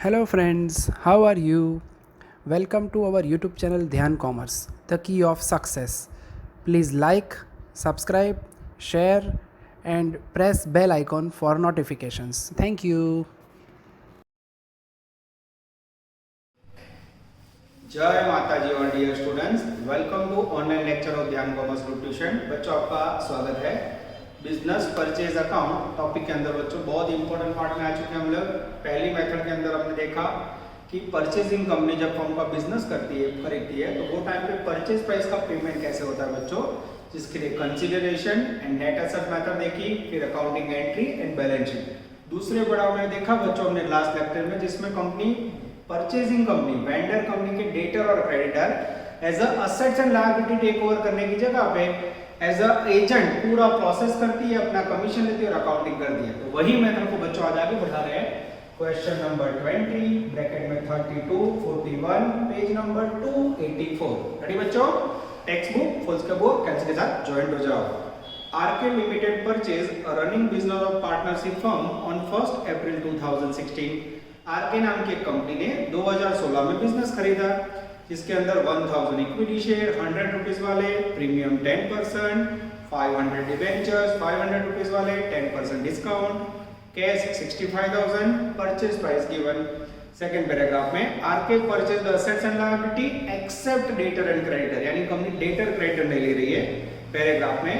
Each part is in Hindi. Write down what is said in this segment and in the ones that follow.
Hello friends, how are you? Welcome to our YouTube channel Dhyan Commerce, the key of success. Please like, subscribe, share and press bell icon for notifications. Thank you. जय माता जी और dear students, welcome to online lecture of Dhyan commerce group tuition. बच्चों आपका स्वागत है। बिजनेस परचेज अकाउंट टॉपिक के अंदर बच्चों बहुत इंपॉर्टेंट पार्ट में आ चुके हैं हम लोग। पहली मेथड के अंदर हमने देखा कि परचेजिंग कंपनी जब फर्म का बिजनेस खरीदती है तो वो टाइम पे परचेज प्राइस का पेमेंट कैसे होता है बच्चों, जिसके लिए consideration and net asset method देखी, फिर accounting entry and balance sheet. दूसरे पड़ाव में देखा बच्चों हमने लास्ट लेक्चर में, जिसमें company purchasing company vendor company के डेटर और creditor as assets and liability take over करने की जगह पे एज अ एजेंट पूरा प्रोसेस करती है, अपना कमीशन लेती है और अकाउंटिंग करती है। तो वही मेथड को बच्चों आज आगे बढ़ा रहे हैं। क्वेश्चन नंबर 20 ब्रैकेट में 32 41 पेज नंबर 284। रेडी बच्चों? Text book foolscap book कैंसिल के साथ ज्वाइन हो जाओ। RK limited purchase a running business of partnership firm on 1 April 2016। RK नाम की एक कंपनी ने 2016 में बिजनेस खरीदा, जिसके अंदर 1000 इक्विटी शेयर 100 रुपीज वाले, प्रीमियम 10%, 500 डिबेंचर्स 500 रुपीज वाले, 10% discount, cash 65,000, purchase price given. Second paragraph में RK purchase the assets and liability except debtor and creditor, यानी कंपनी डेटर क्रेडिटर नहीं ले रही है। पैराग्राफ में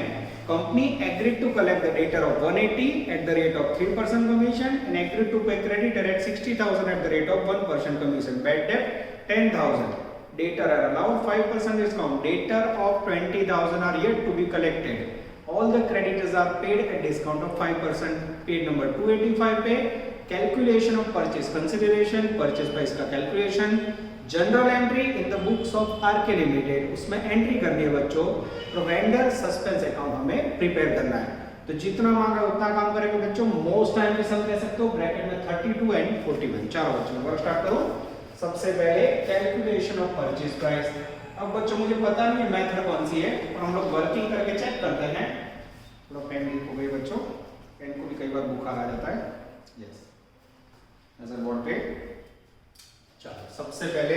company agreed to collect the debtor of 180 at the rate of 3% commission and agreed to pay creditor at 60,000 at the rate of 1% commission. Bad debt 10,000. Debtor are allowed 5% discount. Debtor of 20,000 are yet to be collected. All the creditors are paid at discount of 5%. Page number 285 पे calculation of purchase consideration, purchase price का calculation, general entry in the books of RK limited, उसमें एंट्री करनी है बच्चों। तो वेंडर सस्पेंस अकाउंट हमें प्रिपेयर करना है। तो जितना मांगा उतना काम करेंगे बच्चों। मोस्ट टाइम भी सब ले सकते हो। ब्रैकेट में 32 एंड 41 चारों बच्चों वर्क स्टार्ट करो। सबसे पहले कैलकुलेशन ऑफ परचेज प्राइस। अब बच्चों मुझे पता नहीं है मेथड कौन सी है, और हम लोग वर्किंग करके चेक करते हैं। थोड़ा पेन लीक हो गई बच्चों, पेन को भी कई बार बुखार आ जाता है। यस, नजर बोर्ड पे। चलो सबसे पहले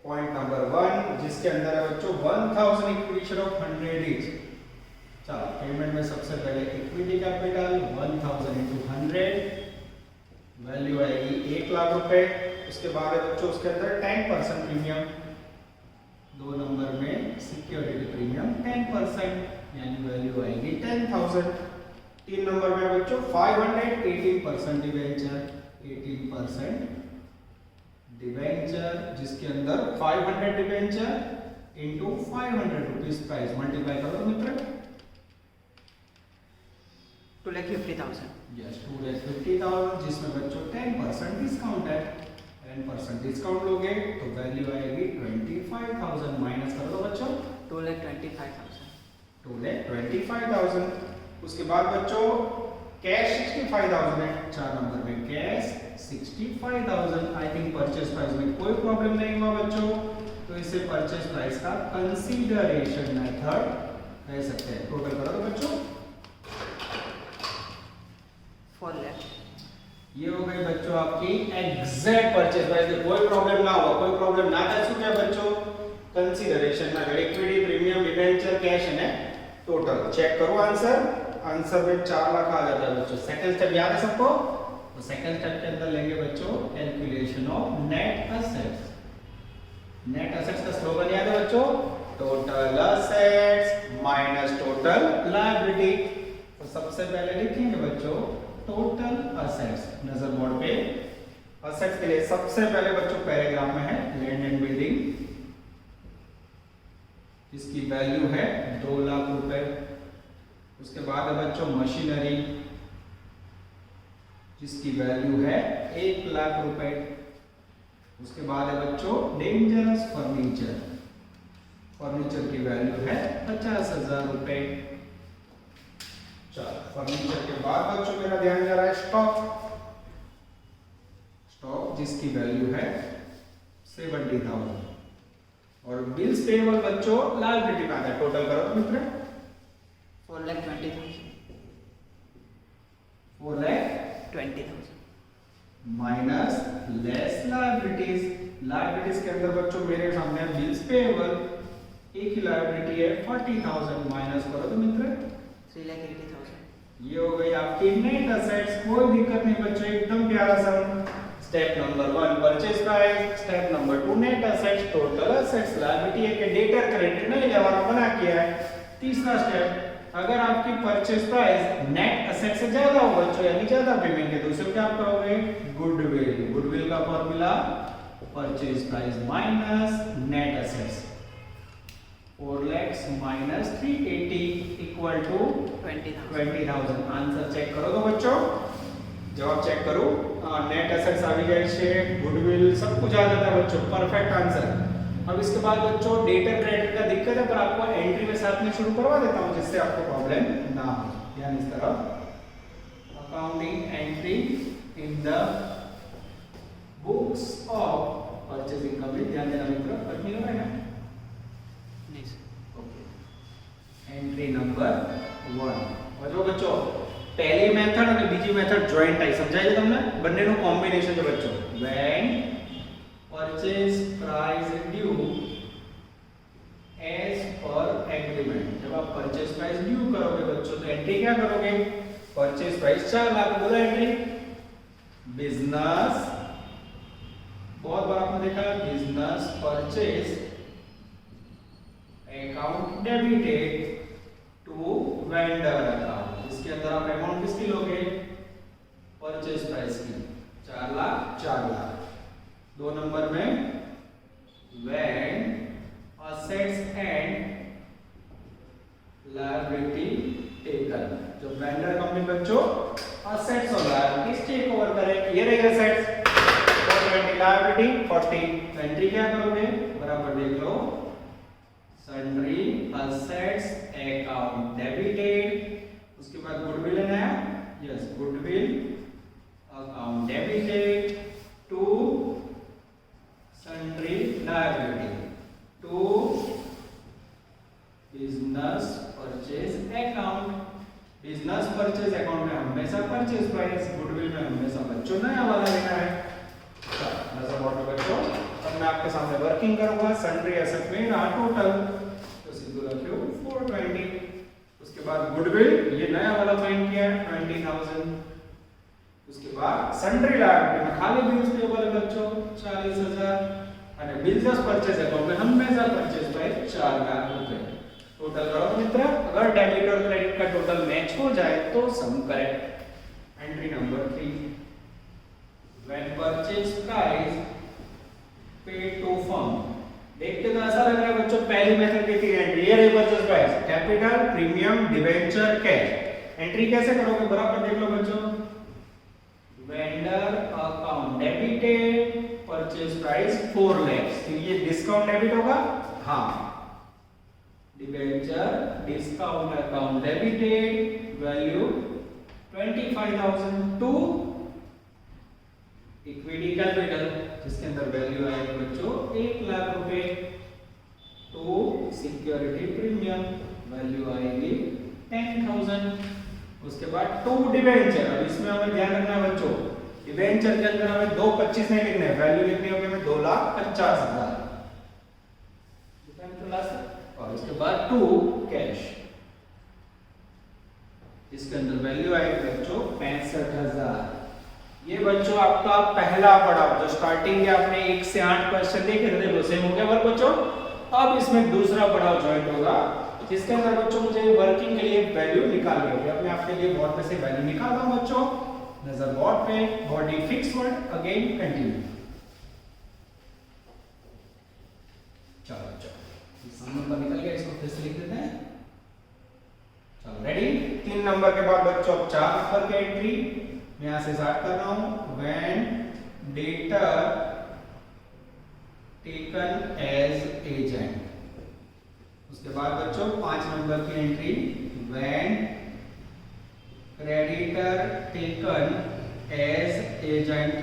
पॉइंट नंबर 1, जिसके अंदर है बच्चों 1000 इक्विटी शेयर ऑफ 100 ईच। चलो पेमेंट में सबसे पहले इक्विटी कैपिटल 1000 into 100, वैल्यू आएगी 1 लाख रुपए। उसके बाद है बच्चों उसके अंदर 10% प्रीमियम, 2 नंबर में सिक्योरिटी प्रीमियम 10%, यानी वैल्यू आएगी 10,000। 3 नंबर में बच्चों 500 18% डिबेंचर, 18% डिबेंचर, जिसके अंदर 500 debenture into 500 rupees price multiply करो मित्र, 2,50,000। यस 2,50,000, जिसमें बच्चों 10% डिस्काउंट है। 10% डिस्काउंट लोगे तो वैल्यू आएगी 25,000, माइनस कर दो बच्चों 2,25,000। 2,25,000। उसके बाद बच्चों कैश 65,000 है, 4 नंबर में cash 65,000। I think purchase price में कोई प्रॉब्लम नहीं हुआ बच्चों, तो इसे परचेज प्राइस का कंसीडरेशन मेथड कह सकते हैं। टोटल करो तो बच्चों 4 लाख। ये हो गई बच्चों आपकी एग्जैक्ट परचेज प्राइस। कोई प्रॉब्लम ना हुआ, कोई प्रॉब्लम ना था, क्या बच्चों consideration method, equity premium debenture cash है टोटल। चेक करो आंसर, आंसर में 4 लाख आ जाता है बच्चों। सेकंड स्टेप याद है सबको? तो सेकंड स्टेप के अंदर लेंगे बच्चों calculation of net assets. Net assets का स्लोगन याद है बच्चों? Total assets minus total liability. तो सबसे पहले लिखेंगे बच्चों टोटल एसेट्स। नजर बोर्ड पे एसेट्स के लिए सबसे पहले बच्चों पैराग्राफ में है लैंड एंड बिल्डिंग, इसकी वैल्यू है 2 लाख रुपए। उसके बाद है बच्चों मशीनरी, जिसकी वैल्यू है 1 लाख रुपए। उसके बाद है बच्चों डेंजरस फर्नीचर, फर्नीचर की वैल्यू है 50,000 रुपए। चलो फर्नीचर के बाद बच्चों मेरा ध्यान जा रहा है स्टॉक, स्टॉक जिसकी वैल्यू है 70,000। और बिल्स पेएबल बच्चों लायबिलिटी में आता है। टोटल करो तो मित्र 4,20,000। 4,20,000 20,000 माइनस लेस लायबिलिटीज। लायबिलिटीज के अंदर बच्चों मेरे सामने बिल्स पेएबल, एक ही लायबिलिटी है 40,000, माइनस करो तो मित्र 3,80,000। ये हो गई आपकी नेट असेट्स। कोई दिक्कत नहीं बच्चों, एकदम प्यारा सा। Step number 1 purchase price, step number 2 net assets, total assets, liability है कि डेटर क्रेडिट नहीं लेवाना मना किया है। तीसरा स्टेप, अगर आपकी परचेज प्राइस नेट असेट से ज्यादा हो बच्चों, यानी ज्यादा पेमेंट के, दूसरे क्या करोगे? गुडविल। गुडविल का formula purchase price minus net assets, 4 lakhs minus 380 equal to 20,000। Answer check करो तो बच्चों, जवाब चेक करो। नेट एसेट्स आ गई है, गुडविल सब कुछ आ जाता है बच्चों, परफेक्ट आंसर। अब इसके बाद बच्चों डेटर क्रेडिट का दिक्कत है, पर आपको एंट्री में साथ में शुरू करवा देता हूं जिससे आपको प्रॉब्लम ना हो। ध्यान इस तरफ, accounting entry in the books of purchasing company. ध्यान देना मित्रों, कठिन हो रहा है ना? Entry number 1। और जो बच्चों पहली मेथड और बीजी मेथड जॉइंट आई समझाई तुमने, બંનેનું કોમ્બિનેશન છે બચ્ચો। when purchase price due as per agreement, जब आप परचेज प्राइस ड्यू करोगे बच्चों तो एंट्री क्या करोगे? परचेज प्राइस 4 लाख, बोला एंट्री बिजनेस, बहुत बार आपने देखा business purchase account debited to vendor account. इसके अंदर आप अमाउंट किसकी लोगे? परचेज प्राइस की, 4 लाख 4 लाख। 2 नंबर में when assets and liability taken, जो वेंडर कंपनी बच्चों असेट्स और लायबिलिटीज टेक ओवर करे, ये रहेगा असेट्स 420, लायबिलिटी 40। एंट्री क्या करोगे? बराबर देख लो, सन्ड्री असेट्स अकाउंट डेबिटेड, उसके बाद गुडविल है ना, yes goodwill account debited to sundry liability to business purchase account. Business purchase account में हमेशा परचेज प्राइस, गुडविल में हमेशा बच्चों नया वाला लेना है। नजर बोर्ड में बच्चों, अब मैं आपके सामने वर्किंग करूंगा। सन्ड्री एसेट में रहा टोटल, तो सीधे रखियो 420। उसके बाद गुडविल, ये नया वाला फाइंड किया है 20,000। उसके बाद सन्ड्री लायबिलिटी में खाली बिल्स पेएबल है बच्चों 40,000, और बिजनेस परचेज अकाउंट में हमेशा परचेज प्राइस 4 लाख रुपए। टोटल करो मित्र, अगर डेबिट और क्रेडिट का टोटल मैच हो जाए तो sum correct. Entry number 3, when purchase price paid to firm। देखते तो ऐसा लग रहा है बच्चों, पहली मेथड की थी एंट्री, ये रही purchase price, capital, premium, debenture, cash. Entry कैसे करोगे? बराबर देख लो बच्चों, vendor account debited, purchase price 4 lakhs, ये डिस्काउंट डेबिट होगा, हाँ। Debenture discount account debited, value 25,000 to equity capital, जिसके अंदर वैल्यू आएगी बच्चों 1 लाख रुपए, टू सिक्योरिटी प्रीमियम, वैल्यू आएगी 10,000। उसके बाद टू डिबेंचर, अब इसमें हमें ध्यान रखना है बच्चों, डिबेंचर के अंदर हमें 225 नहीं लिखना है, वैल्यू लिखनी होगी हमें 2,50,000। और उसके बाद टू कैश, इसके अंदर वैल्यू आएगी बच्चों 65,000। ये बच्चों आपका पहला पड़ाव, जो स्टार्टिंग के आपने 1 से 8 क्वेश्चन देखे थे वो सेम हो गया वर्क बच्चों। अब इसमें दूसरा पड़ाव ज्वाइन होगा, जिसके अंदर बच्चों मुझे वर्किंग के लिए वैल्यू निकालनी होगी। अब मैं आपके लिए बोर्ड में से वैल्यू निकालता हूं बच्चों। नजर बोर्ड पे, body fix word, again continue. चलो चलो, नंबर निकल गया, इसको फिर से लिख देते हैं। चलो रेडी। 3 नंबर के बाद बच्चों 4 नंबर की एंट्री मैं यहां से स्टार्ट कर रहा हूं। when debtor taken as agent, उसके बाद बच्चों 5 नंबर की entry when creditor taken as agent।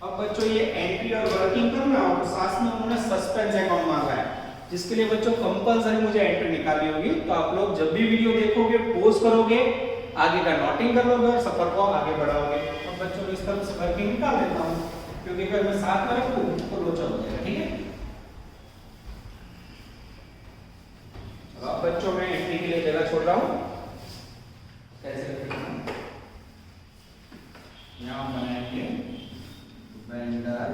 अब बच्चों ये एंट्री और वर्किंग करना हो तो साथ में उन्होंने सस्पेंस अकाउंट मांगा है, जिसके लिए बच्चों कंपलसरी मुझे एंट्री निकालनी होगी। तो आप लोग जब भी वीडियो देखोगे पॉज करोगे, आगे का नोटिंग कर लोगे और सफर को आगे बढ़ाओगे। अब बच्चों इस तरह से वर्किंग निकाल देता हूं। क्योंकि अगर मैं साथ में रखूं तो लोचा हो जाएगा, ठीक है। अब बच्चों में एंट्री के लिए जगह छोड़ रहा हूं, कैसे रखेंगे, यहां बनाएंगे वेंडर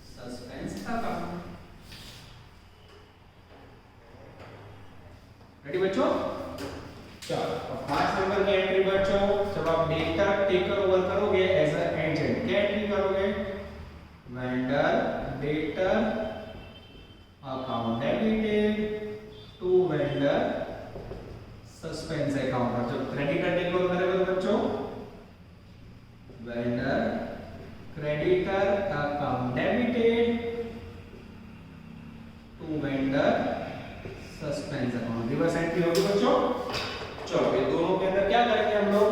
सस्पेंस अकाउंट। रेडी बच्चों? चलो 5 नंबर की एंट्री बच्चों, जब आप डेटा टेकर ओवर करोगे एज अ एजेंट, क्या एंट्री करोगे, vendor debtor account debited to vendor suspense account. और जब क्रेडिटर टेक ओवर करोगे तो बच्चों vendor creditor account debited to vendor suspense account. Reverse entry होगी बच्चों। चलो ये दोनों के अंदर क्या करेंगे हम लोग,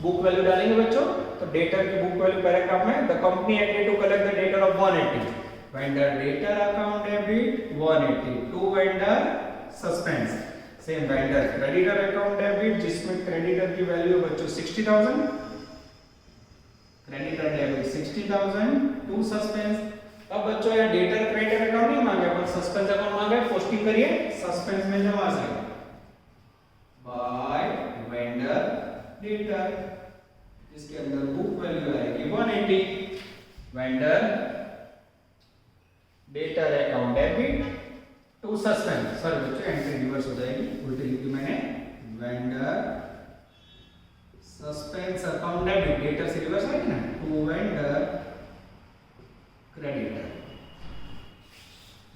बुक वैल्यू डालेंगे बच्चों। तो डेटर की बुक वैल्यू पैराग्राफ में, the company agreed to collect the debtor of 180, vendor debtor account debit 180 to vendor suspense. Same vendor creditor account debit, जिसमें क्रेडिटर की वैल्यू बच्चों 60,000, क्रेडिटर डेबिट 60,000 टू सस्पेंस। अब बच्चों यहाँ डेटर क्रेडिटर अकाउंट नहीं मांगे, पर सस्पेंस अकाउंट मांगा है। पोस्टिंग करिए सस्पेंस में जमा से बाय वेंडर डेटर, जिसके अंदर बुक वैल्यू आएगी 180, vendor debtor account debit to suspense. Sorry बच्चों एंट्री रिवर्स हो जाएगी, उल्टी लिखी मैंने, vendor suspense account debit, debtor से रिवर्स आएगी ना, टू वेंडर क्रेडिटर,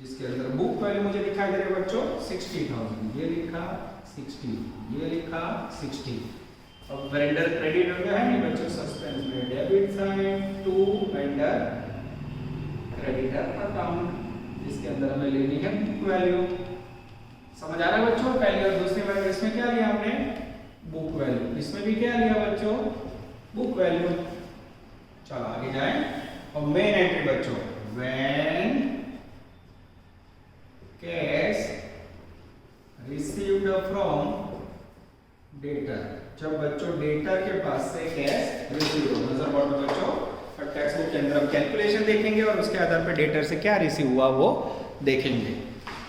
जिसके अंदर बुक वैल्यू मुझे दिखाई दे रही है बच्चों 60,000, ये लिखा 60, ये लिखा 60। अब वेंडर क्रेडिटर में है नहीं बच्चों, सस्पेंस में debit sign to vendor creditor account, जिसके अंदर हमें लेनी है बुक वैल्यू। समझ आ रहा है बच्चों? पहली और दूसरी वैल्यू इसमें क्या लिया हमने, बुक वैल्यू, इसमें भी क्या लिया बच्चों, बुक वैल्यू। चलो आगे जाएं। और मेन एंट्री बच्चों, when cash received from debtor, जब बच्चों डेटर के पास से कैश रिसीव हो। नजर बोर्ड में बच्चों और टेक्स्ट बुक के अंदर हम कैलकुलेशन देखेंगे और उसके आधार पर डेटर से क्या रिसीव हुआ वो देखेंगे।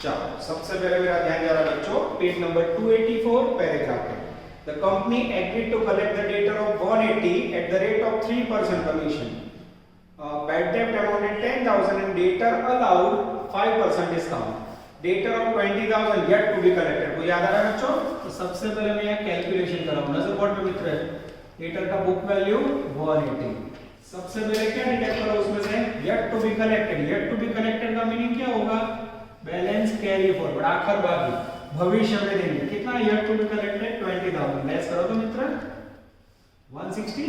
चलो सबसे पहले मेरा ध्यान जा रहा है बच्चों पेज नंबर 284 पैराग्राफ है। The company agreed to collect the debtor of 180 at the rate of 3% commission. Bad debt amounted 10,000 and debtor allowed 5% discount. Debtor of 20,000 yet to be collected. को याद आ रहा है बच्चों? तो सबसे पहले मैं यहाँ कैलकुलेशन कर रहा हूँ। नजर बोर्ड पे मित्र है। डेटर का बुक वैल्यू 180। सबसे पहले क्या डिटेक्ट करो उसमें से yet to be collected. Yet to be collected का मीनिंग क्या होगा? बैलेंस कैरी फॉरवर्ड, आखिर बाकी, भविष्य में देंगे। कितना yet to be collected? 20,000। Less करो तो मित्र 160।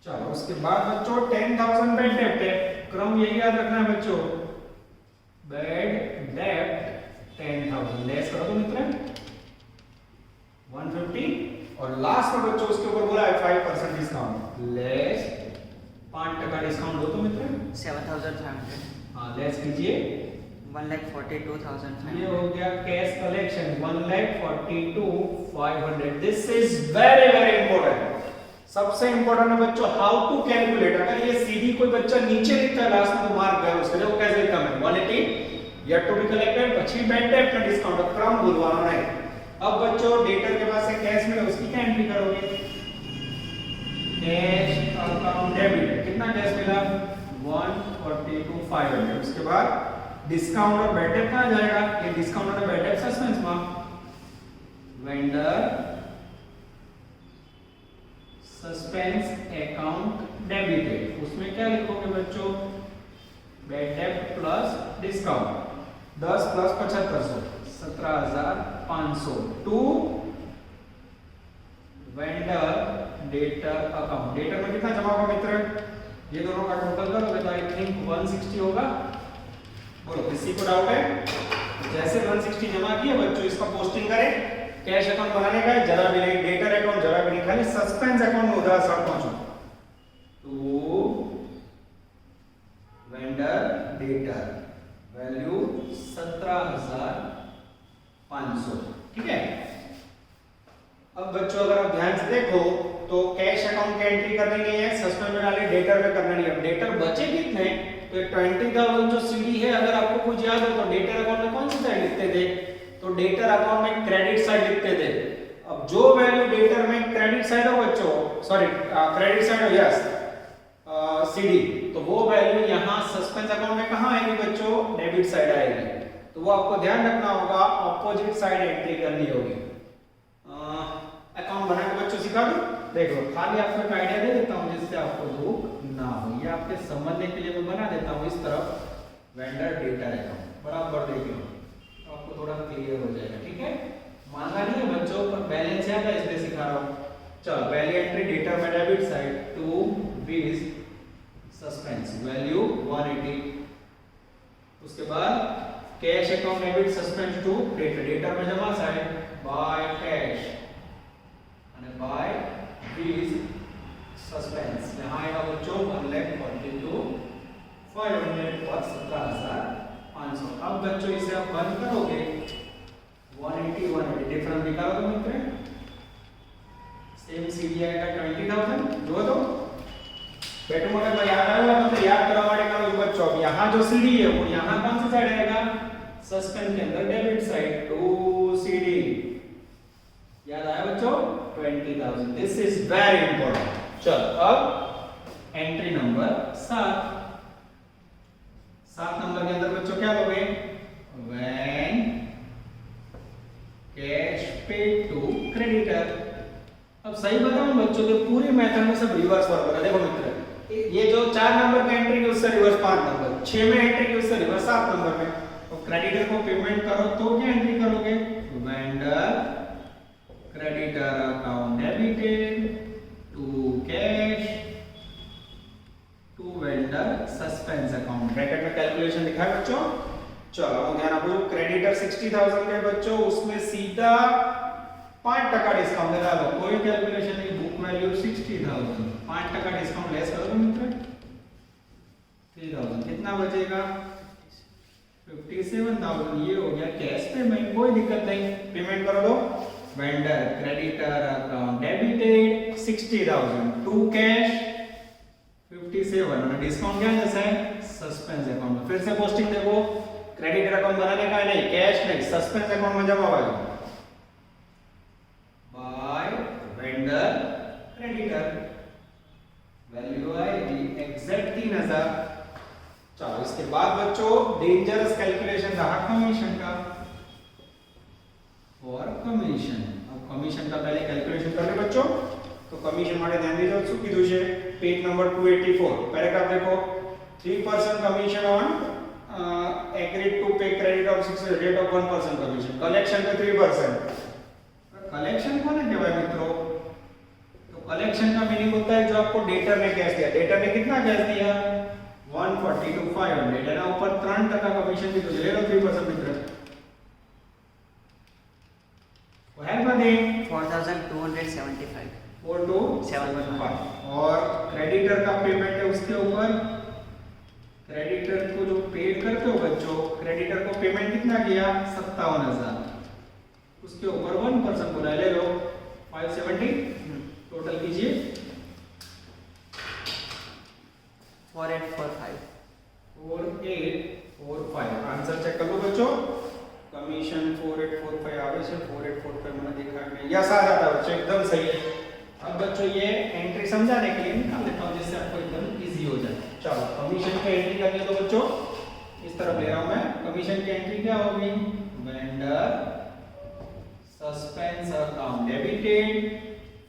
चलो उसके बाद बच्चों 10,000 बैड डेब्ट है, क्रम यही याद रखना है बच्चों, बैड डेब्ट 10,000, लेस करो तो मित्र 150। और लास्ट में बच्चों उसके ऊपर बोला है 5% डिस्काउंट, लेस 5% डिस्काउंट दो तो मित्र 7,500। हाँ लेस कीजिए 1,42,500। ये हो गया cash collection 1,42,500। This is very very important. सबसे इंपॉर्टेंट है बच्चों हाउ टू कैलकुलेट। अगर ये सीधी कोई बच्चा नीचे लिखता है लास्ट में तो मार्क गया उसका, देखो कैसे लिखा मैंने 180 येट टू बी कलेक्टेड, પછી બેડ डेब्ट का डिस्काउंट, क्रम भूलवाना नहीं। अब बच्चों डेटर के पास से कैश मिला उसकी क्या एंट्री करोगे, कैश अकाउंट डेबिट, कितना कैश मिला 142,500। उसके बाद डिस्काउंट और बैड डेब्ट कहां जाएगा, ये डिस्काउंट और बैड डेब्ट सस्पेंस में, वेंडर सस्पेंस अकाउंट डेबिटेड, उसमें क्या लिखोगे बच्चों, बैड डेब्ट plus discount 10 plus 7500 17,500 to vendor debtor account. Debtor में कितना जमा होगा मित्र, ये दोनों का टोटल करोगे तो आई थिंक 160 होगा। बोलो किसी को डाउट है? जैसे 160 जमा किए बच्चों इसका पोस्टिंग करें, कैश अकाउंट बनाने का है जरा भी नहीं, डेटर अकाउंट जरा भी नहीं, खाली सस्पेंस अकाउंट में उधार साथ पहुंचो टू वेंडर डेटर वैल्यू 17,500। ठीक है। अब बच्चों अगर आप ध्यान से देखो तो कैश अकाउंट की एंट्री करनी नहीं है, सस्पेंस में एंट्री डेटर में करना नहीं है। डेटर बचे कितने, तो 20,000 जो सीडी है, अगर आपको कुछ याद हो तो डेटर अकाउंट में कौन सी साइड लिखते थे, तो डेटर अकाउंट में क्रेडिट साइड लिखते थे। अब जो वैल्यू डेटर में क्रेडिट साइड हो बच्चों, सॉरी क्रेडिट साइड हो, यस सीडी, तो वो वैल्यू यहाँ सस्पेंस अकाउंट में कहाँ आएगी बच्चों, डेबिट साइड आएगी। तो वो आपको ध्यान रखना होगा, ऑपोजिट साइड एंट्री करनी होगी। अकाउंट बना के बच्चों सिखा दूं, देखो खाली आपको एक आइडिया दे देता हूँ जिससे आपको दुख ना हो। ये आपके समझने के लिए मैं बना देता हूँ इस तरफ वेंडर डेटर अकाउंट, बराबर देख लो तो आपको थोड़ा क्लियर हो जाएगा। ठीक है, मांगा नहीं है बच्चों, पर बैलेंस याद है इसलिए सिखा रहा हूँ। चलो पहली एंट्री डेटर में डेबिट साइड टू बीस सस्पेंस वैल्यू 180, उसके बाद cash account debit suspense to debtor, debtor में जमा साइड बाय कैश અને बाय बीस सस्पेंस, यहाँ आएगा बच्चों 142 500 पर 17,500। अब बच्चों इसे आप बंद करोगे 180 180 डिफरेंस निकालो तो मित्र, सेम सीडी आएगा 20,000 जो तो बेटो मगर मैं याद आएगा तो याद करवा वाले करो बच्चों। अब यहाँ जो सीडी है वो यहाँ कौन सी साइड आएगा, सस्पेंस के अंदर डेबिट साइड टू सीडी, याद आया बच्चों 20,000। This is very important. चलो अब एंट्री नंबर 7 नंबर के अंदर बच्चों क्या लोगे, when cash paid to creditor. अब सही बताऊं बच्चों के पूरे मेथड में सब रिवर्स वर्क होगा। देखो मित्र, ये जो 4 नंबर की एंट्री की उससे रिवर्स 5 नंबर, 6 में एंट्री की उससे रिवर्स 7 नंबर में। तो क्रेडिटर को पेमेंट करो तो क्या एंट्री करोगे, vendor creditor account debited to cash to vendor suspense account, bracket में कैलकुलेशन लिखा है बच्चों। चलो ध्यान रखो, क्रेडिटर 60,000 के बच्चों उसमें सीधा 5% डिस्काउंट लगा दो, कोई कैलकुलेशन नहीं, बुक वैल्यू 60,000 5% डिस्काउंट लेस कर दो मित्र 3,000, कितना बचेगा 57,000। ये हो गया कैश पेमेंट, कोई दिक्कत नहीं, पेमेंट कर दो। Vendor creditor account debited 60,000 to cash 57 और डिस्काउंट क्या जैसा है सस्पेंस अकाउंट में। फिर से पोस्टिंग देखो, क्रेडिटर अकाउंट बनाने का है नहीं, कैश नहीं, सस्पेंस अकाउंट में जमा होगा बाय वेंडर क्रेडिटर, वैल्यू आएगी एग्जैक्ट 3,000। चलो इसके बाद बच्चों डेंजरस कैलकुलेशन रहा कमीशन का, और कमीशन। अब कमीशन का पहले कैलकुलेशन कर ले बच्चों, तो कमीशन માટે ધ્યાન દીજો શું કીધું છે, પેજ નંબર 284 પેરેગ્રાફ देखो, 3% कमीशन ऑन एग्रीड टू पे credit of 6 rate of 1% commission, collection पे 3%। कलेक्शन कोने कहेवाय मित्रों, तो कलेक्शन का मीनिंग होता है जो आपको डेटर ने कैश दिया, डेटर ने कितना कैश दिया 140 to 500 એના ઉપર 3% कमीशन દીધું છે, લે લો 3% मित्र। हेल्प में दें 4,275 4 to 715 और क्रेडिटर का पेमेंट है उसके ऊपर, क्रेडिटर को जो पेड करते हो बच्चों, क्रेडिटर को पेमेंट कितना किया 57,000, उसके ऊपर 1% बोला, ले लो 570 टोटल कीजिए 4845 4845। आंसर चेक कर लो बच्चों, कमीशन 4845 आवे छे, 4845 मैंने देखा नहीं, यस आ जाता है बच्चों, एकदम सही है। अब बच्चों ये एंट्री समझाने के लिए निकाल देता हूं जिससे आपको एकदम इजी हो जाए। चलो कमीशन की एंट्री करनी है तो बच्चों इस तरफ ले रहा हूं मैं, कमीशन की एंट्री क्या होगी, vendor suspense account debited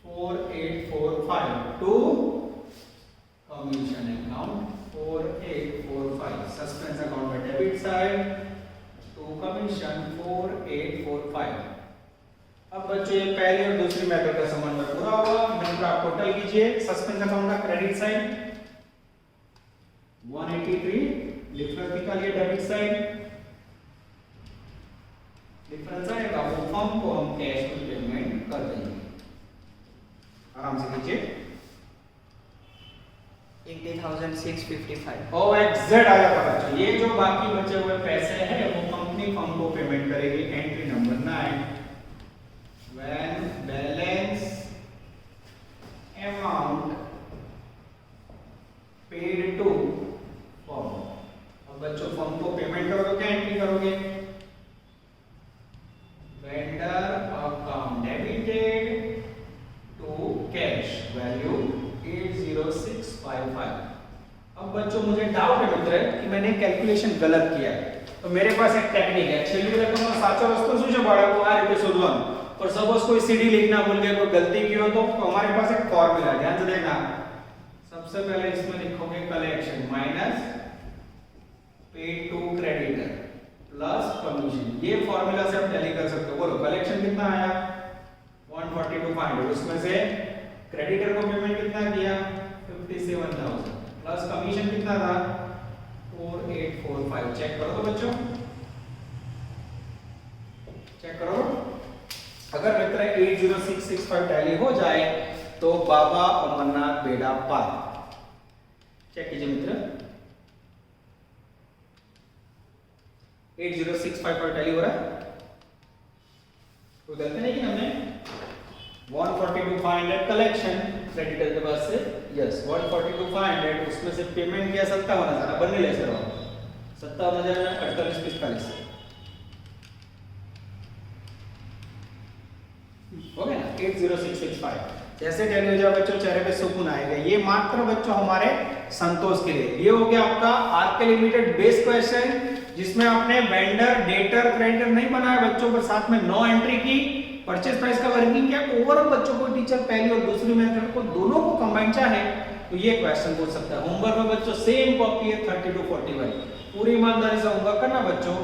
4845 to commission account 4845, suspense account में डेबिट साइड टू कमीशन 4845। अब बच्चों ये पहले और दूसरी मेथड का समन्वय पूरा हुआ। मिलकर आप टोटल कीजिए, सस्पेंस अकाउंट का क्रेडिट साइड 183, डिफरेंस निकालिए डेबिट साइड, डिफरेंस आएगा वो फर्म को हम कैश में पेमेंट कर देंगे। आराम से कीजिए 80,655 ओ एग्जैक्ट आ जाता बच्चों। ये जो बाकी बचे हुए पैसे हैं वो कंपनी फर्म को पेमेंट करेगी। Entry number 9, when balance amount paid to firm. अब बच्चों फर्म को पेमेंट करो तो क्या एंट्री करोगे? Vendor account debited to cash value 80655। अब बच्चों मुझे डाउट है मित्र कि मैंने कैलकुलेशन गलत किया है, तो मेरे पास एक टेक्निक है। छेल्ली रकम साचो वस्तु શું છે બાળકો આ રીતે શોધવાનું। पर सपोज कोई सीडी लिखना भूल गए, कोई गलती की हो, तो हमारे पास एक फॉर्मूला है, ध्यान से देखना। सबसे पहले इसमें लिखोगे collection minus paid to creditor plus commission. ये फॉर्मूला से आप टैली कर सकते हो। बोलो कलेक्शन कितना आया? 142,500। उसमें से क्रेडिटर को पेमेंट कितना किया? 57,000 प्लस कमीशन कितना था? 4845। चेक करो तो बच्चों, चेक करो। अगर मित्र 80665 टैली हो जाए तो बाबा अमरनाथ बेड़ा पार। चेक कीजिए मित्र, 80655 टैली हो रहा है, कोई गलती नहीं की हमने। 142,500 कलेक्शन क्रेडिटर के पास से, यस 142,500, उसमें से पेमेंट किया 57,000। बनने ले सर 57,048.45 हो गया ना। 80665 जैसे टैली हो जाए बच्चों चेहरे पे सुकून आएगा। ये मात्र बच्चों हमारे संतोष के लिए। ये हो गया आपका आरके लिमिटेड बेस क्वेश्चन, जिसमें आपने वेंडर डेटर क्रेडिटर नहीं बनाया बच्चों, पर साथ में नो एंट्री की, परचेज प्राइस का वर्किंग किया। ओवरऑल बच्चों को टीचर पहली और दूसरी मेथड को दोनों को कंबाइन चाहे तो ये क्वेश्चन पूछ सकता है। होमवर्क में बच्चों सेम कॉपी है 30 to 41। पूरी ईमानदारी से होमवर्क करना बच्चों,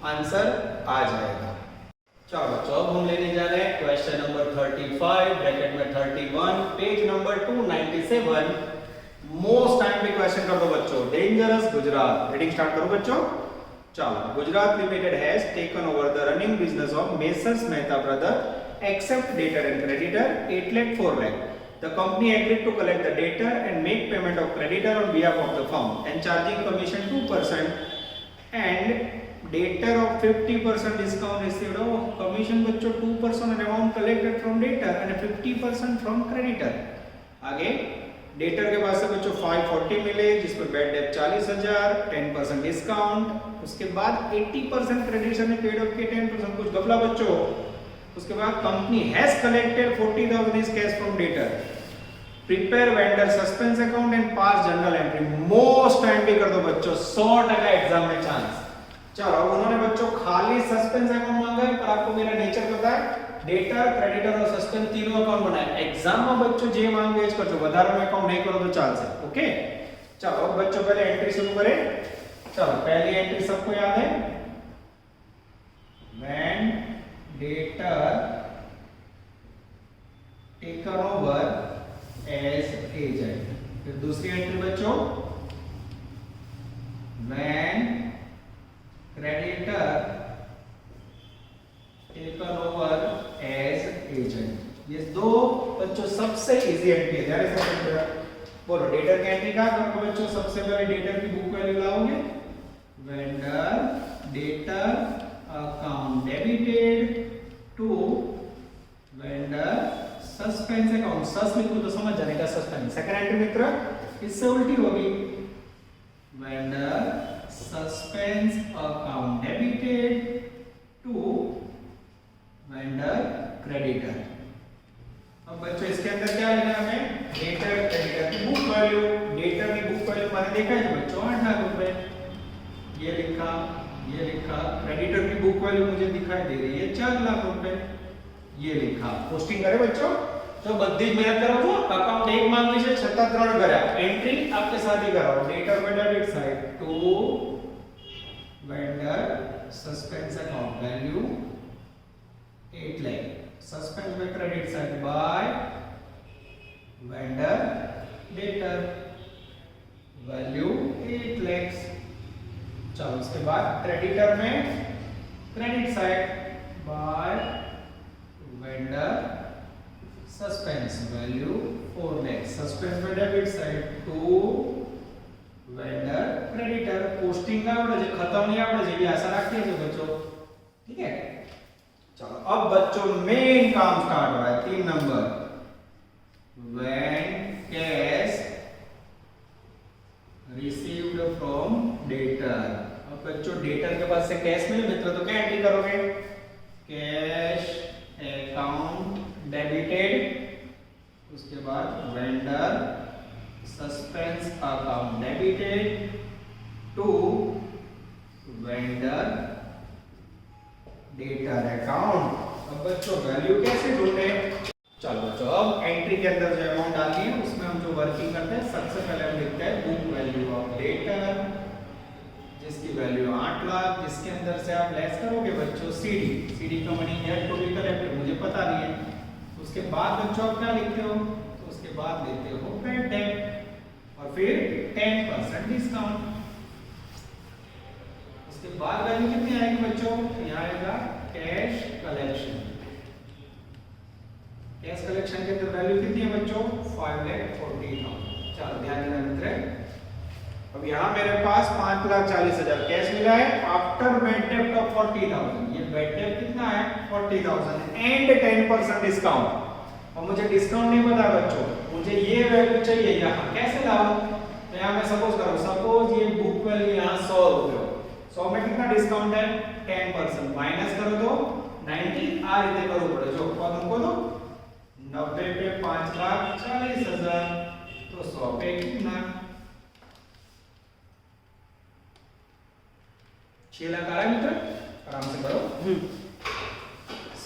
आंसर आ जाएगा। चलो बच्चों अब हम लेने जा रहे हैं क्वेश्चन नंबर 35 ब्रैकेट में 31 पेज नंबर 297। मोस्ट टाइम पे क्वेश्चन कर दो बच्चों। डेंजरस गुजरात। रीडिंग स्टार्ट करो बच्चों। चलो, Gujarat limited has taken over the running business of messrs Mehta brother except debtor and creditor 8 lakh 4 lakh। The company agreed to collect the debtor and make payment of creditor on behalf of the firm and charging commission 2% and debtor of 50% discount received of commission बच्चों 2% on amount collected from debtor and 50% from creditor। आगे डेटर के पास से बच्चों 540 मिले, जिसमें बैड डेट 40,000, 10% डिस्काउंट। उसके बाद 80% क्रेडिटर ने पेड ऑफ के 10% कुछ गफला बच्चों। उसके बाद company has collected 40,000 is cash from debtor. Prepare vendor suspense account and pass general entry. Most time भी कर दो बच्चों, 100% एग्जाम में चांस। चलो उन्होंने बच्चों खाली सस्पेंस अकाउंट मांगा है, पर आपको मेरा नेचर पता है, डेटर क्रेडिटर और सस्पेंस तीनों अकाउंट बनाए। एग्जाम में बच्चों जे मांगे इस करजो, વધારે में अकाउंट नहीं करो तो चाल से। ओके चलो बच्चों पहले एंट्री शुरू करें। चलो पहली एंट्री सबको याद है, when debtor taken over as agent. फिर दूसरी एंट्री बच्चों, when creditor taken over as agent. ये दो बच्चों सबसे इजी एंट्री है। ध्यान से बोलो डेटर की एंट्री कहां करोगे बच्चों? सबसे पहले डेटर की बुक वैल्यू लाओगे, vendor debtor account debited to vendor suspense account. सस लिखो तो समझ जाने का सस्पेंस। सेकंड एंट्री मित्र इससे उल्टी होगी, vendor suspense account debited to vendor creditor. अब बच्चों इसके अंदर क्या लेना है हमें? डेटर क्रेडिटर की बुक वैल्यू। डेटर की बुक वैल्यू मैंने देखा है बच्चों 8 लाख रुपए, ये लिखा ये लिखा। क्रेडिटर की बुक वैल्यू मुझे दिखाई दे रही है 4 लाख रुपए, ये लिखा। पोस्टिंग करे बच्चों तो बद्दी मेहनत करो છો। अकाउंट एक માંગી છે છતાં 3 કર્યા। एंट्री आपके साथ ही कराओ। डेटर में debit side to vendor suspense account value 8 lakh, suspense में credit side by vendor debtor value 8 lakhs। चलो उसके बाद क्रेडिटर में credit side by vendor suspense value 4 lakhs, suspense में debit side to vendor creditor. Posting का आवड़े છે, खत्म नहीं आवड़े છે, ये आशा रखते हैं बच्चों। ठीक है चलो अब बच्चों मेन काम स्टार्ट हो रहा है। 3 number, when cash received from debtor. अब बच्चों डेटर के पास से कैश मिले मित्र तो क्या एंट्री करोगे? कैश अकाउंट डेबिटेड, उसके बाद vendor suspense account debited to vendor debtor account. अब बच्चों वैल्यू कैसे ढूंढे? चलो बच्चों अब एंट्री के अंदर जो अमाउंट डालनी है उसमें हम जो वर्किंग करते हैं सबसे पहले हम लिखते हैं बुक वैल्यू ऑफ डेटर जिसकी वैल्यू 8 लाख, जिसके अंदर से आप लेस करोगे बच्चों सीडी का मनी है टू बी कलेक्टेड, मुझे पता नहीं है। उसके बाद बच्चों आप क्या लिखते हो? तो उसके बाद लेते हो बैड डेट और फिर 10% डिस्काउंट। उसके बाद वैल्यू कितनी आएगी बच्चों? यहाँ आएगा कैश कलेक्शन। कैश कलेक्शन के अंदर वैल्यू कितनी है बच्चों? 5,40,000। चलो ध्यान देना मित्र, अब यहाँ मेरे पास 5,40,000 कैश मिला है आफ्टर बेड डेप्ट ऑफ 40,000। ये बेड डेप्ट कितना है? 40,000 एंड 10% डिस्काउंट। और मुझे डिस्काउंट नहीं पता बच्चों, मुझे ये वैल्यू चाहिए। यहाँ कैसे लाऊं? तो यहाँ मैं सपोज ये बुक वैल्यू यहाँ 100 रुपये, 100 में कितना डिस्काउंट है? 10%। माइनस करो तो 90, आ रीते करो पड़े जो तुमको तो 90 पे 5,40,000 तो 100 पे कितना? 6 लाख आ रहा है मित्र, आराम से करो।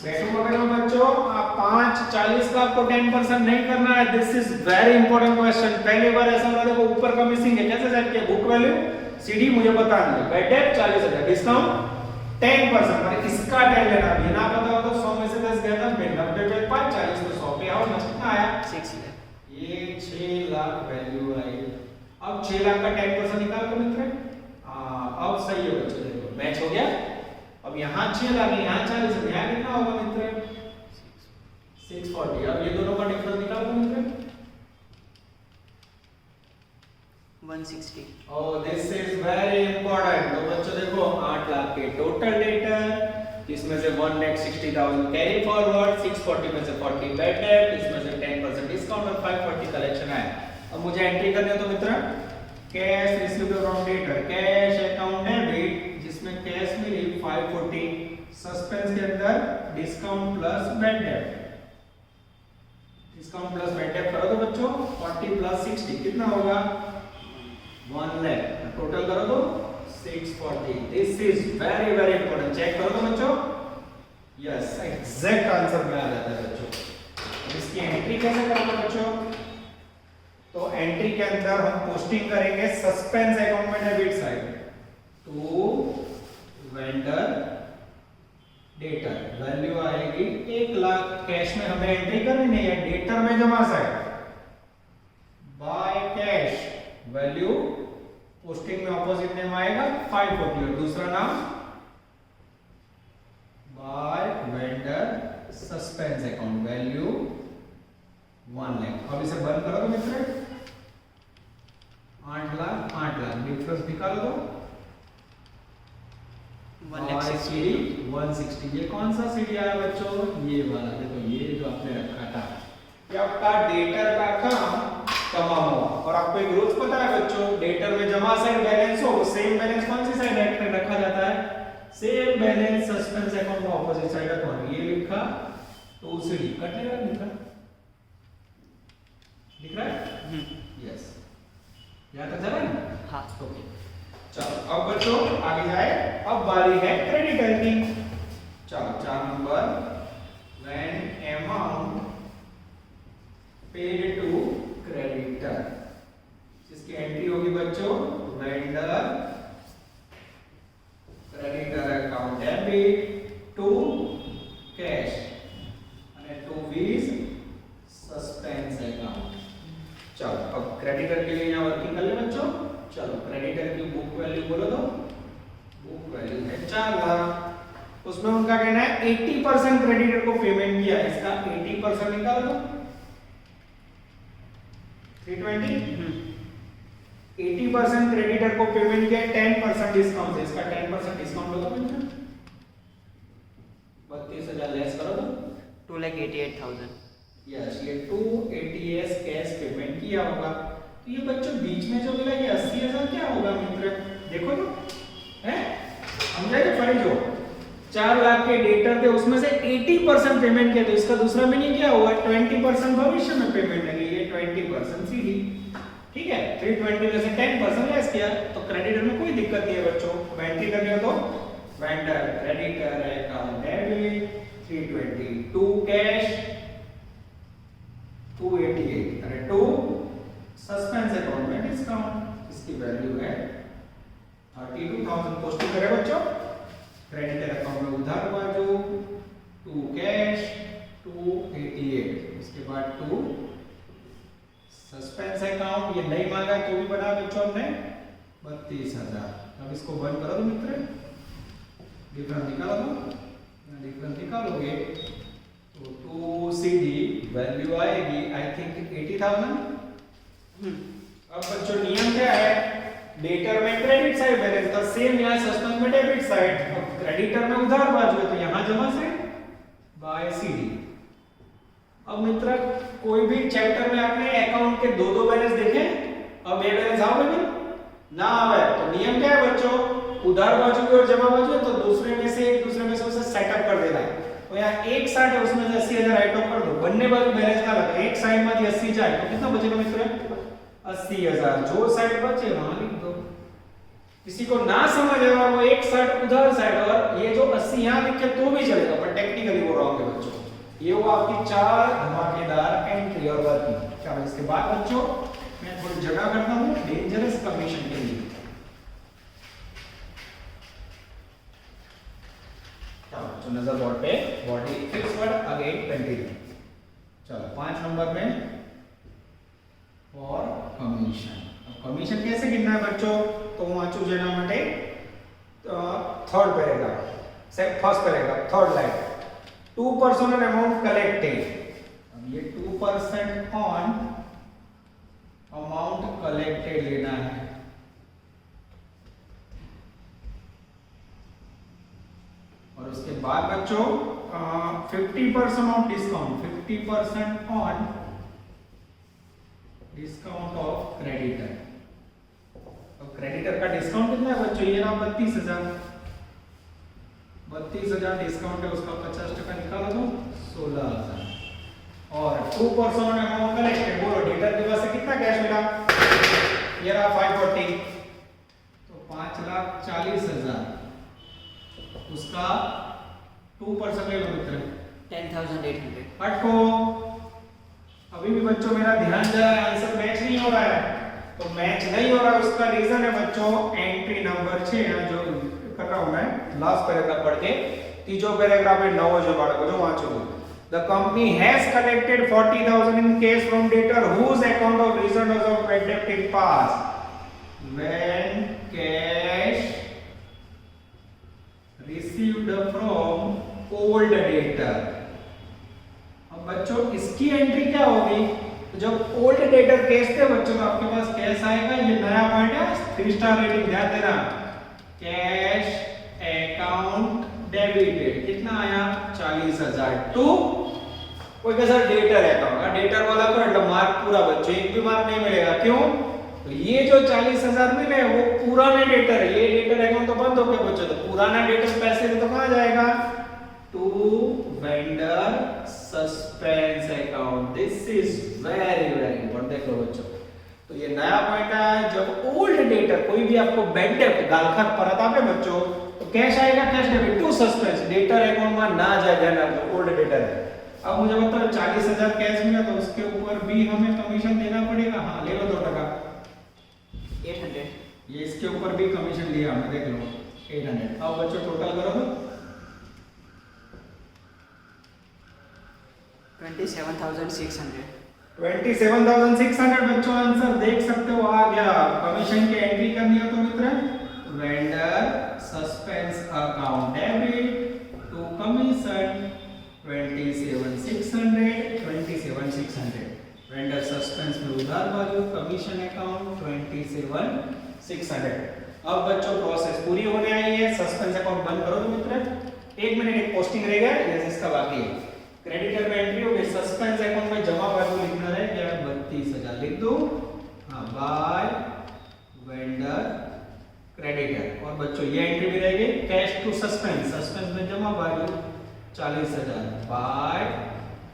बैठो मगर बच्चों, आप 5,40 लाख को 10% नहीं करना है। This is very important question. पहली बार ऐसा हो रहा है, देखो ऊपर का मिसिंग है, कैसे सेट किया? बुक वैल्यू सीडी मुझे पता नहीं है, बेड डेप्ट 40,000 डिस्काउंट 10%, मतलब इसका 10 लेना। बिना पता हो तो 100 में से 10 गया था, 90 पे 5,40 तो 100 पे आओ, कितना आया? 6 लाख। ये 6 लाख वैल्यू आई। अब 6 लाख का 10% निकाल दो मित्र। अब सही है बच्चों, देखो मैच हो गया। अब यहाँ 6 लाख है, यहाँ 40 है, यहाँ कितना होगा मित्र? 640। अब ये दोनों का डिफरेंस निकाल दो मित्र। 160। Oh, this is very important। तो बच्चों देखो 8 लाख के टोटल डेटर, इसमें से 1,60,000 कैरी फॉरवर्ड, 640 में से 40 बेड डेप्ट, इसमें से 10% डिस्काउंट और 540 कलेक्शन है। अब मुझे एंट्री करनी है तो मित्र cash received from debtor, cash account debit जिसमें कैश मिली 540, सस्पेंस के अंदर डिस्काउंट प्लस बेड डेप्ट, डिस्काउंट प्लस बेड डेप्ट करो तो बच्चों 40 प्लस 60 कितना होगा? 1 लाख। टोटल करो तो 640। This is very very important. Check करो तो बच्चों, यस एग्जैक्ट आंसर में आ जाता है बच्चों। इसकी एंट्री कैसे करोगे बच्चों? तो एंट्री के अंदर हम पोस्टिंग करेंगे सस्पेंस अकाउंट में debit side to vendor debtor, value आएगी 1 लाख। कैश में हमें एंट्री करनी नहीं है, डेटर में जमा side by cash, value posting में ऑपोजिट नेम आएगा 540 और दूसरा नाम by vendor suspense account, value 1 lakh. अब इसे बंद करो तो मित्र 8 लाख डिफरेंस निकालो तो 160। ये कौन सा सीडी आया बच्चों? ये वाला। देखो ये जो आपने रखा था, ये आपका डेटर का काम तमाम हुआ। और आपको एक रूल पता है बच्चों, डेटर में जमा साइड बैलेंस हो, सेम बैलेंस कौन सी साइड में रखा जाता है? सेम बैलेंस सस्पेंस अकाउंट में ऑपोजिट साइड है। कौन? ये लिखा तो सीडी कट लेगा, लिखा दिख रहा है? यस, यहाँ तक जा रहा है? हाँ। ओके चलो अब बच्चों आगे जाए। अब बारी है क्रेडिटर की। चलो 4 number, when amount paid to creditor, जिसकी एंट्री होगी बच्चों vendor creditor account debit to cash અને टू वीज सस्पेंस अकाउंट। चलो अब क्रेडिटर के लिए यहाँ वर्किंग कर ले बच्चों। चलो क्रेडिटर की बुक वैल्यू बोलो तो, बुक वैल्यू है 4 लाख। उसमें उनका कहना है 80% क्रेडिटर को पेमेंट किया, इसका 80% निकाल दो 320। 80% क्रेडिटर को पेमेंट किया, 10% डिस्काउंट है, इसका 10% डिस्काउंट लो तो 32,000 लेस करो तो 2,88,000। यस, ये 280 कैश पेमेंट किया होगा। तो ये बच्चों बीच में जो मिला ये 80,000 4 लाख के डेटर थे, उसमें से 80% पेमेंट किया, तो इसका दूसरा मीनिंग क्या हुआ? 20% भविष्य में पेमेंट लगी, ये 20% सीधी, ठीक है। 320 में से 10% लेस किया, तो क्रेडिटर में कोई दिक्कत नहीं है बच्चों। एंट्री करनी हो तो vendor creditor account debit 320, to cash 288, अरे टू सस्पेंस अकाउंट में डिस्काउंट, इसकी वैल्यू है 32,000। पोस्टिंग करें बच्चों, क्रेडिटर अकाउंट में उधार बाजू टू कैश 288, उसके बाद टू सस्पेंस अकाउंट, ये नहीं मांगा तो भी बना बच्चों हमने 32,000। अब इसको बंद करो तो मित्र, डिफरेंस निकालो तो, डिफरेंस निकालोगे तो 2 CD वैल्यू आएगी आई थिंक 80,000। अब बच्चों नियम क्या है? डेटर में क्रेडिट साइड बैलेंस था, सेम यहाँ सस्पेंस में डेबिट साइड, क्रेडिटर में उधार बाजू है तो यहाँ जमा से बाय CD। अब मित्र कोई भी चैप्टर में आपने अकाउंट के दो बैलेंस देखे, अब ये बैलेंस आओगे भी ना आवे तो नियम क्या है बच्चों? उधार बाजू की और जमा बाजू है तो दूसरे में से उसे सेटअप कर देना है। तो यहाँ एक साइड है उसमें से 80,000 राइट ऑफ कर दो, बनने बाजू बैलेंस ना लगे, एक साइड में 80 जाए तो कितना बचेगा मित्र? 80,000। जो साइड बचे वहां लिख दो। किसी को ना समझ आया वो एक साइड उधार साइड और ये जो 80 यहाँ लिखे तो भी चलेगा, पर टेक्निकली वो रॉन्ग है बच्चों। ये वो आपकी 4 धमाकेदार एंट्री और वर्किंग। चलो इसके बाद बच्चों मैं थोड़ी जगह करता हूँ डेंजरस कमीशन के लिए। चलो नजर बोर्ड पे, body fix word again continue. चलो 5 नंबर में और कमीशन। अब कमीशन कैसे गिनना है बच्चों? तो वांचू जेना माटे थर्ड पैराग्राफ से first paragraph third line 2% on amount collected. अब ये 2% ऑन अमाउंट कलेक्टेड लेना है। और उसके बाद बच्चों 50% of discount, 50% on discount of creditor. अब क्रेडिटर का डिस्काउंट कितना है बच्चों? ये ना 32,000, 32,000 डिस्काउंट है उसका 50% निकालो तो 16,000। और 2% ऑन अमाउंट कलेक्टेड, बोलो डेटर के पास से कितना कैश मिला? ये रहा 540, तो 5,40,000 उसका 2% ले लो मित्र 10,800। हटको। अभी भी बच्चों मेरा ध्यान जा रहा है, आंसर मैच नहीं हो रहा है। तो मैच नहीं हो रहा है उसका रीजन है बच्चों एंट्री नंबर 6 यहाँ जो कर रहा हूं मैं लास्ट पैराग्राफ पढ़ के, तीजो पैराग्राफ में 9 जो बाळको जो Wancho. The company has collected 40,000 in cash from debtor whose account of recent of bad debt in past when cash received from old debtor। अब बच्चों इसकी एंट्री क्या होगी? तो जब ओल्ड डेटर कैश थे बच्चों तो आपके पास कैश आएगा, ये नया पॉइंट है 3 स्टार रेटिंग ध्यान देना। कैश अकाउंट डेबिटेड कितना आया? 40,000 टू कोई कैसा डेटर अकाउंट, डेटर वाला को मतलब मार्क पूरा बच्चों, एक भी मार्क नहीं मिलेगा। क्यों? तो ये जो 40,000 मिले वो पुराने डेटर है, ये डेटर अकाउंट तो बंद हो गया बच्चों, तो पुराना डेटर पैसे तो कहां जाएगा? To vendor suspense account. This is very important, देख लो बच्चों। तो ये नया पॉइंट है, जब ओल्ड डेटर कोई भी आपको बैड डेट गालखात परत आपे बच्चों तो कैश आएगा, cash debit to suspense, debtor account में ना जाए, ध्यान रखो ओल्ड डेटर है। अब मुझे बताओ 40,000 कैश मिला तो उसके ऊपर भी हमें कमीशन देना पड़ेगा। हाँ ले लो 2%, 800। ये इसके ऊपर भी कमीशन लिया हमने, देख लो 800। अब बच्चों टोटल करो तो 27,600। 27,600 बच्चों आंसर देख सकते हो आ गया। कमीशन की एंट्री करनी हो तो मित्र vendor suspense account debit to commission 27,600, 27,600 vendor suspense में उधार बाजू कमीशन अकाउंट 27,600। अब बच्चों प्रोसेस पूरी होने आई है, सस्पेंस अकाउंट बंद करो तो मित्र 1 मिनट एक पोस्टिंग रह गया जैसे इसका बाकी है। क्रेडिटर में एंट्री हो गई, सस्पेंस अकाउंट में जमा बाजू लिखना है क्या? 32,000 लिख दो। हाँ बाय वेंडर क्रेडिटर और अब बच्चों ये एंट्री भी रहेगी, कैश टू सस्पेंस, सस्पेंस में जमा वैल्यू 40,000 बाय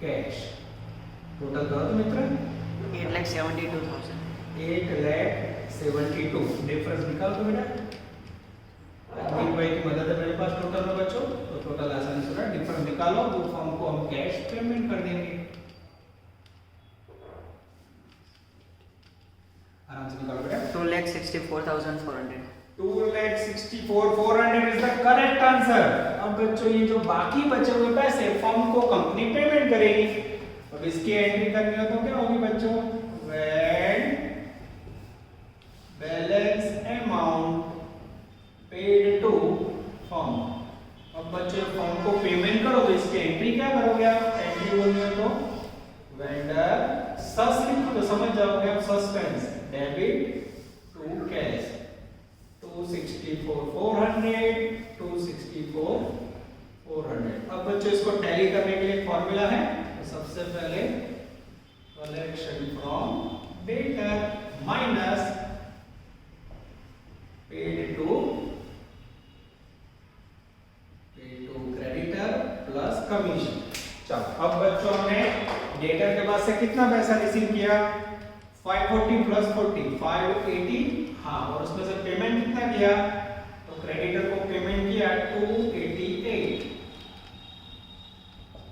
कैश। टोटल करो तो मित्र 8,72,000। 8,72,000 डिफरेंस निकाल दो बेटा। अमित भाई की मदद है मेरे पास टोटल में बच्चों, तो टोटल आसानी से डिफरेंस निकालो, वो फॉर्म को हम कैश पेमेंट कर देंगे। आराम से निकालो बेटा। 2,64,400। 2,64,400 इज द करेक्ट आंसर। अब बच्चों ये जो बाकी बचे हुए पैसे फर्म को कंपनी पेमेंट करेगी। अब इसकी एंट्री करनी हो तो क्या होगी बच्चों, when balance amount paid to firm. अब बच्चों फर्म को पेमेंट करो तो इसकी एंट्री क्या करोगे आप, एंट्री बोलनी हो तो वेंडर सस लिखो तो समझ जाओगे आप, सस्पेंस डेबिट टू कैश 264,400 264,400। अब बच्चों इसको टैली करने के लिए फॉर्मूला है, तो सबसे पहले collection from debtor minus paid to creditor plus commission. चलो अब बच्चों हमने डेटर के पास से कितना पैसा रिसीव किया, 540 प्लस 40 580, हाँ, और उसमें से पेमेंट कितना किया, तो क्रेडिटर को पेमेंट किया 288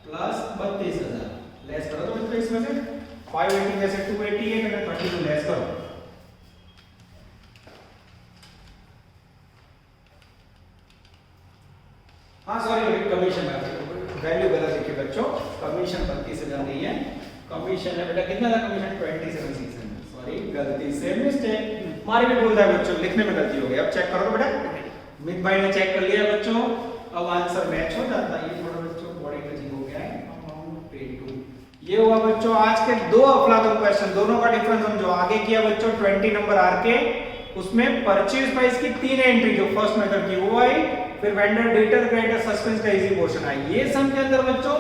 प्लस 32,000। लेस करो तो मित्रों इसमें से 580 में से 288 और 32 लेस करो। हाँ सॉरी कमीशन वैल्यू गलत लिखी बच्चों, कमीशन 32,000 नहीं है, कमीशन है बेटा कितना था, कमीशन 27,600, सॉरी गलती से मिस्टेक, हमारी भी भूल है बच्चों, लिखने में गलती हो गई। अब चेक करो बेटा, मित भाई ने चेक कर लिया बच्चों, अब आंसर मैच हो जाता है। ये थोड़ा बच्चों बॉडी टचिंग हो गया है, अमाउंट पेड टू। ये हुआ बच्चों आज के दो अफलातून क्वेश्चन, दोनों का डिफरेंस हम जो आगे किया बच्चों 20 नंबर आर के, उसमें परचेज प्राइस की तीन एंट्री जो फर्स्ट मेथड की वो आई, फिर वेंडर डेटर क्रेडिटर सस्पेंस का इजी पोर्शन आई। ये सम के अंदर बच्चों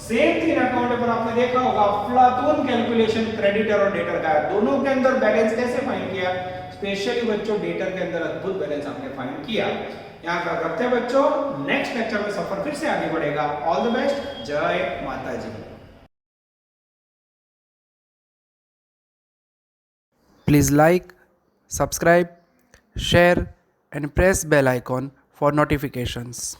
सेम तीन अकाउंट पर आपने देखा होगा अफलातून कैलकुलेशन क्रेडिटर और डेटर का है, दोनों के अंदर बैलेंस कैसे फाइंड किया, स्पेशली बच्चों डेटर के अंदर अद्भुत बैलेंस आपने फाइंड किया। यहां पर रखते हैं बच्चों, नेक्स्ट लेक्चर में सफर फिर से आगे बढ़ेगा। ऑल द बेस्ट, जय माता जी। Please like, subscribe, share and press bell icon for notifications.